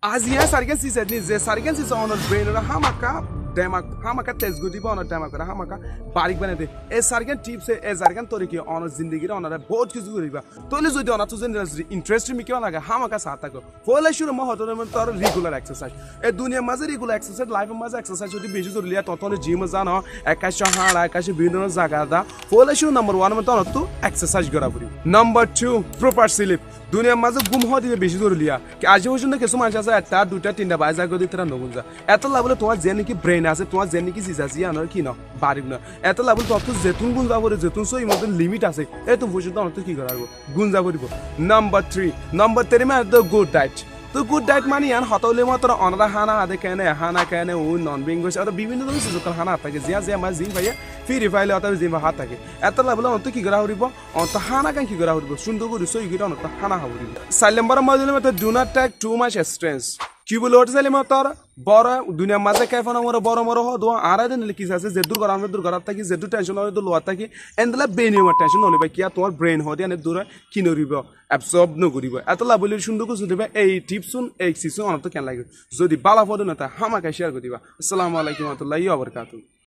Asia sargen si sedni ze sargen si on brain ra hamaka demak hamaka test gudi ba on demak ra hamaka barik bane de e sargen tips e sargen toriki on zindagi ra on ra bahut kichu koriba tole jodi on to zen interest mi kyo laga hamaka sata ko fola shuru ma hoto men tor regular exercise e dunia maze regular exercise life maze exercise jodi beji jor liya to gym jana ekash hara ekash bindon jaga da fola shuru number 1 men to to exercise gora puri number 2 proper sleep দুনিয়া মাঝে গুম হওয়া দিবে বেশি জোর লিয়া আজ পর্যন্ত কিছু মানুষ আছে একটা দুটা তিনটা বাজা করে তারা নগুনজা এত লাভলে তোমার যে নাকি ব্রেন আছে তোমার যে নাকি জিজ আছে আনার কি না বাড়িব না এত লাভলে তত যেতুন গুণ যাব যেতুন সই মধ্যে লিমিট আছে এই তো পর্যন্ত অনত কি করাবো গুণ যাব দিব নাম্বার 3 মানে দ্য গুড ডায়েট তো গুড ডায়েট মানে ইয়ান হতলে মাত্র অনরা হানা আদে কেনে ও নন বেঙ্গস আর বিভিন্ন ধরনের সুযোগ হানা থাকে জিয়া জিয়া মা জিম ভাইয়া ফিরি ফাইলে অত জিম হাত থাকে এত লাভলে অন্ত কি করা হরিব অন্ত হানা কান কি করা হরিব সুন্দর করে সই গিটা অন্ত হানা হরিব 4 নম্বর মডেল মতে do not take too much stress কি বলে ওটা চাইলে মাত্র বড় দুনিয়া মাঝে কাইফানা মোর বড় বড় হ দো আরা দিন লিখি আছে যে দূর করার দূর করার থাকি যে দূর টেনশন হলে তো লোয়া থাকি এন্ডলা বেনিয়ম টেনশন হলে ভাই কি তোমার ব্রেন হতে এনে দূর কি নরিব অ্যাবসর্ব ন করিব এত লাভ বলি সুন্দর করে দিবা এই টিপসুন এই সিসুন অনত কেন লাগে যদি বালা পদ না তা হামাকা শেয়ার করে দিবা আসসালামু আলাইকুম ওয়া রাহমাতুল্লাহি ওয়া বারাকাতুহু